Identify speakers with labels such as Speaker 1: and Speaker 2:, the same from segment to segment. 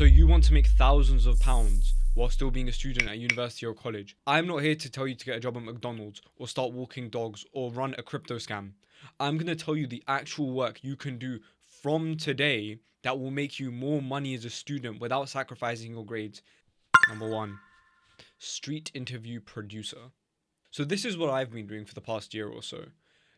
Speaker 1: So you want to make thousands of pounds while still being a student at university or college. I'm not here to tell you to get a job at McDonald's or start walking dogs or run a crypto scam. I'm going to tell you the actual work you can do from today that will make you more money as a student without sacrificing your grades. Number 1, street interview producer. So this is what I've been doing for the past year or so.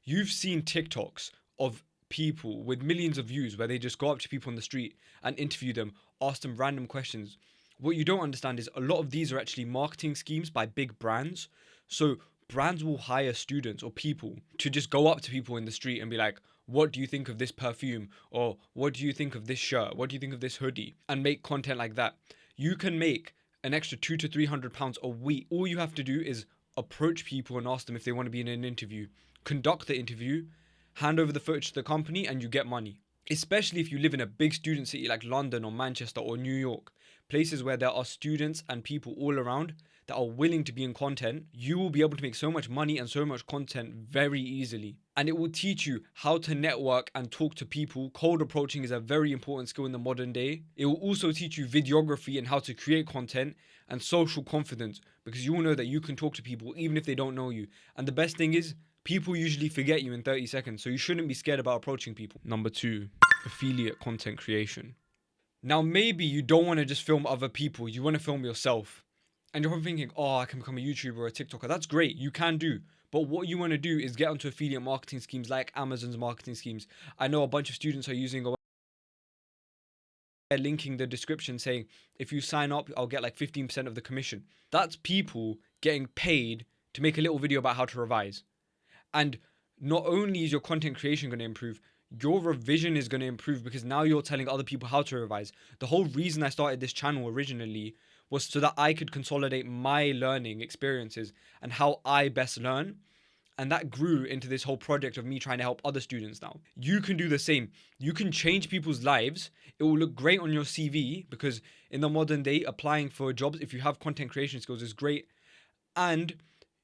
Speaker 1: You've seen TikToks of people with millions of views where they just go up to people on the street and interview them, ask them random questions. What you don't understand is a lot of these are actually marketing schemes by big brands. So brands will hire students or people to just go up to people in the street and be like, what do you think of this perfume? Or what do you think of this shirt? What do you think of this hoodie? And make content like that. You can make an extra £200 to £300 a week. All you have to do is approach people and ask them if they want to be in an interview, conduct the interview, hand over the footage to the company, and you get money. Especially if you live in a big student city like London or Manchester or New York, places where there are students and people all around that are willing to be in content, you will be able to make so much money and so much content very easily. And it will teach you how to network and talk to people. Cold approaching is a very important skill in the modern day. It will also teach you videography and how to create content and social confidence, because you will know that you can talk to people even if they don't know you. And the best thing is, people usually forget you in 30 seconds, so you shouldn't be scared about approaching people. Number 2, affiliate content creation. Now, maybe you don't want to just film other people, you want to film yourself. And you're probably thinking, oh, I can become a YouTuber or a TikToker. That's great, you can do. But what you want to do is get onto affiliate marketing schemes like Amazon's marketing schemes. I know a bunch of students are using linking the description saying, if you sign up, I'll get like 15% of the commission. That's people getting paid to make a little video about how to revise. And not only is your content creation going to improve, your revision is going to improve because now you're telling other people how to revise. The whole reason I started this channel originally was so that I could consolidate my learning experiences and how I best learn. And that grew into this whole project of me trying to help other students now. You can do the same. You can change people's lives. It will look great on your CV because in the modern day, applying for jobs, if you have content creation skills, is great. And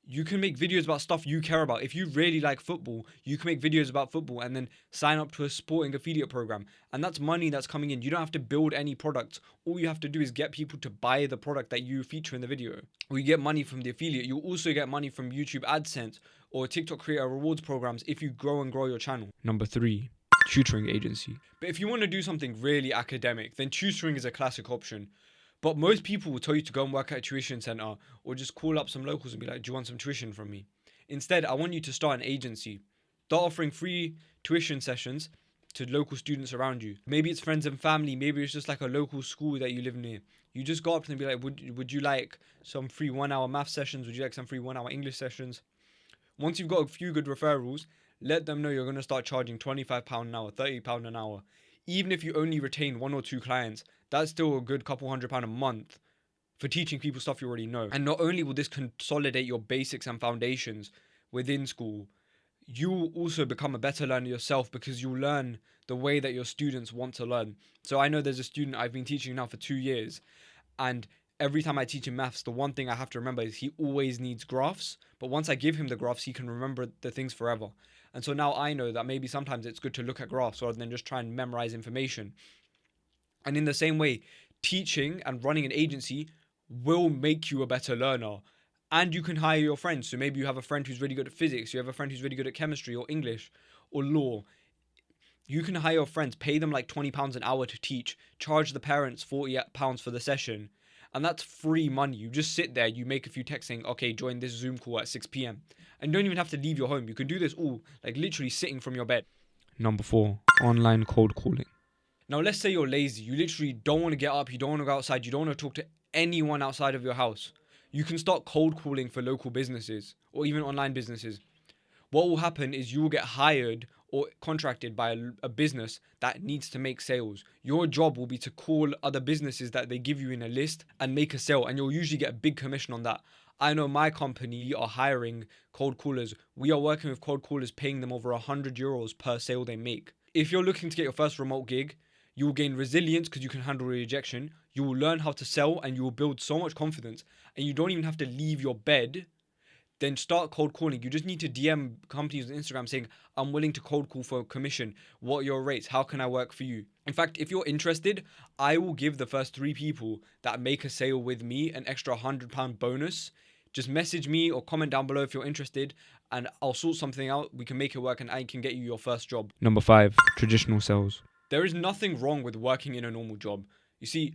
Speaker 1: you can make videos about stuff you care about. If you really like football, you can make videos about football and then sign up to a sporting affiliate program. And that's money that's coming in. You don't have to build any products. All you have to do is get people to buy the product that you feature in the video. Or you get money from the affiliate. You'll also get money from YouTube AdSense or TikTok creator rewards programs if you grow your channel. Number 3, tutoring agency. But if you want to do something really academic, then tutoring is a classic option. But most people will tell you to go and work at a tuition center or just call up some locals and be like, do you want some tuition from me? Instead, I want you to start an agency. Start offering free tuition sessions to local students around you. Maybe it's friends and family. Maybe it's just like a local school that you live near. You just go up to them and be like, would you like some free 1-hour math sessions? Would you like some free 1-hour English sessions? Once you've got a few good referrals, let them know you're going to start charging £25 an hour, £30 an hour. Even if you only retain 1 or 2 clients, that's still a good couple £100 a month for teaching people stuff you already know. And not only will this consolidate your basics and foundations within school, you will also become a better learner yourself because you'll learn the way that your students want to learn. So I know there's a student I've been teaching now for 2 years, and every time I teach him maths, the one thing I have to remember is he always needs graphs. But once I give him the graphs, he can remember the things forever. And so now I know that maybe sometimes it's good to look at graphs rather than just try and memorize information. And in the same way, teaching and running an agency will make you a better learner. And you can hire your friends. So maybe you have a friend who's really good at physics, you have a friend who's really good at chemistry or English or law. You can hire your friends, pay them like £20 an hour to teach, charge the parents £40 for the session. And that's free money. You just sit there, you make a few texts saying, okay, join this Zoom call at 6 p.m. And you don't even have to leave your home. You can do this all like literally sitting from your bed. Number 4, online cold calling. Now, let's say you're lazy. You literally don't want to get up. You don't want to go outside. You don't want to talk to anyone outside of your house. You can start cold calling for local businesses or even online businesses. What will happen is you will get hired or contracted by a business that needs to make sales. Your job will be to call other businesses that they give you in a list and make a sale. And you'll usually get a big commission on that. I know my company are hiring cold callers. We are working with cold callers, paying them over €100 per sale they make. If you're looking to get your first remote gig, you will gain resilience because you can handle rejection. You will learn how to sell and you will build so much confidence. And you don't even have to leave your bed then start cold calling. You just need to DM companies on Instagram saying, I'm willing to cold call for a commission. What are your rates? How can I work for you? In fact, if you're interested, I will give the first 3 people that make a sale with me an extra £100 bonus. Just message me or comment down below if you're interested, and I'll sort something out. We can make it work and I can get you your first job. Number 5, traditional sales. There is nothing wrong with working in a normal job. You see,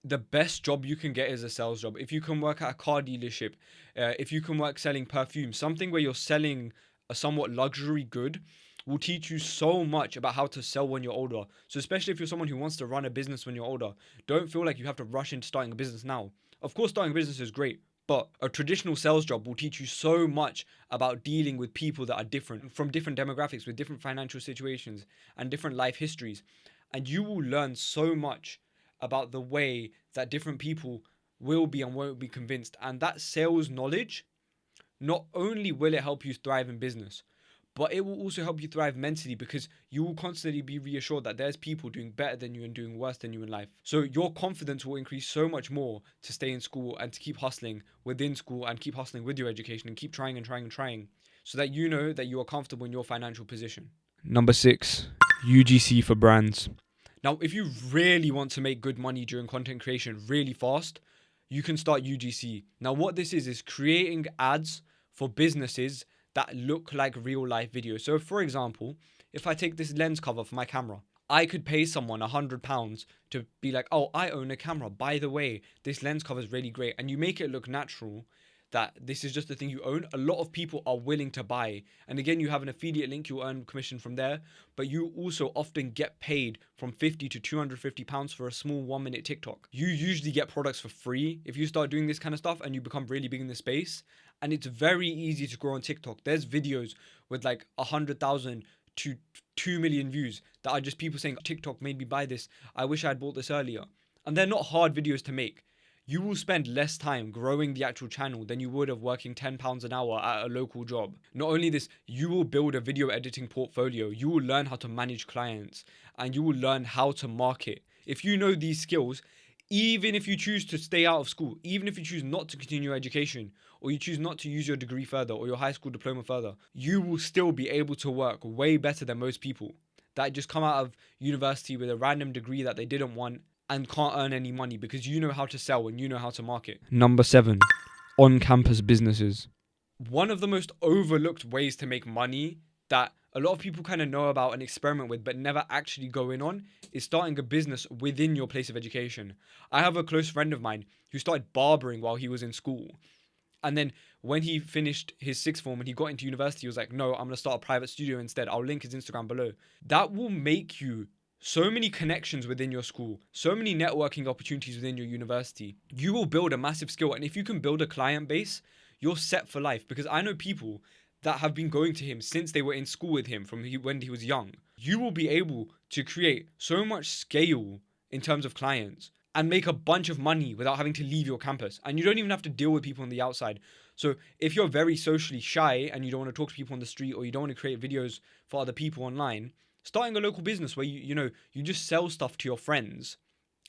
Speaker 1: the best job you can get is a sales job. If you can work at a car dealership, if you can work selling perfume, something where you're selling a somewhat luxury good, will teach you so much about how to sell when you're older. So especially if you're someone who wants to run a business when you're older, don't feel like you have to rush into starting a business now. Of course, starting a business is great, but a traditional sales job will teach you so much about dealing with people that are different, from different demographics, with different financial situations and different life histories. And you will learn so much about the way that different people will be and won't be convinced. And that sales knowledge, not only will it help you thrive in business, but it will also help you thrive mentally, because you will constantly be reassured that there's people doing better than you and doing worse than you in life. So your confidence will increase so much more to stay in school and to keep hustling within school and keep hustling with your education and keep trying and trying and trying, so that you know that you are comfortable in your financial position. Number 6, UGC for brands. Now, if you really want to make good money during content creation really fast, you can start UGC. Now, what this is creating ads for businesses that look like real life videos. So, for example, if I take this lens cover for my camera, I could pay someone £100 to be like, oh, I own a camera. By the way, this lens cover is really great. And you make it look natural, that this is just the thing you own. A lot of people are willing to buy. And again, you have an affiliate link, you'll earn commission from there. But you also often get paid from £50 to £250 for a small 1-minute TikTok. You usually get products for free if you start doing this kind of stuff and you become really big in the space. And it's very easy to grow on TikTok. There's videos with like 100,000 to 2 million views that are just people saying, TikTok made me buy this. I wish I had bought this earlier. And they're not hard videos to make. You will spend less time growing the actual channel than you would of working £10 an hour at a local job. Not only this, you will build a video editing portfolio. You will learn how to manage clients and you will learn how to market. If you know these skills, even if you choose to stay out of school, even if you choose not to continue your education, or you choose not to use your degree further or your high school diploma further, you will still be able to work way better than most people that just come out of university with a random degree that they didn't want and can't earn any money, because you know how to sell and you know how to market. Number 7, on-campus businesses. One of the most overlooked ways to make money that a lot of people kind of know about and experiment with but never actually go in on is starting a business within your place of education. I have a close friend of mine who started barbering while he was in school. And then when he finished his sixth form and he got into university, he was like, no, I'm going to start a private studio instead. I'll link his Instagram below. That will make you so many connections within your school, so many networking opportunities within your university. You will build a massive skill. And if you can build a client base, you're set for life. Because I know people that have been going to him since they were in school with him from when he was young. You will be able to create so much scale in terms of clients and make a bunch of money without having to leave your campus. And you don't even have to deal with people on the outside. So if you're very socially shy and you don't want to talk to people on the street, or you don't want to create videos for other people online, starting a local business where you just sell stuff to your friends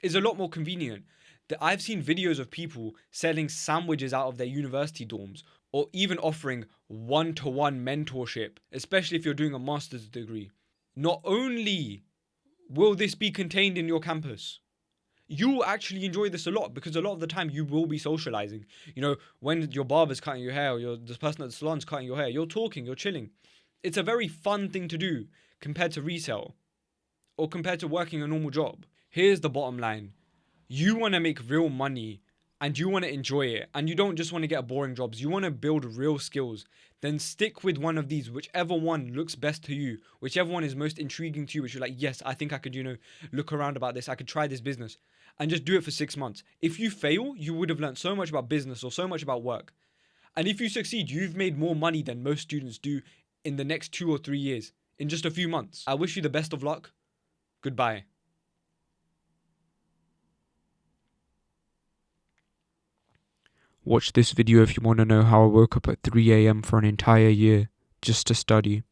Speaker 1: is a lot more convenient. I've seen videos of people selling sandwiches out of their university dorms, or even offering one-to-one mentorship, especially if you're doing a master's degree. Not only will this be contained in your campus, you will actually enjoy this a lot, because a lot of the time you will be socializing. When your barber's cutting your hair, or the person at the salon's cutting your hair, you're talking, you're chilling. It's a very fun thing to do compared to retail or compared to working a normal job. Here's the bottom line. You want to make real money and you want to enjoy it, and you don't just want to get boring jobs. You want to build real skills. Then stick with one of these, whichever one looks best to you, whichever one is most intriguing to you, which you're like, yes, I think I could, look around about this. I could try this business, and just do it for 6 months. If you fail, you would have learned so much about business or so much about work. And if you succeed, you've made more money than most students do in the next 2 or 3 years, in just a few months. I wish you the best of luck. Goodbye. Watch this video if you want to know how I woke up at 3 a.m. for an entire year just to study.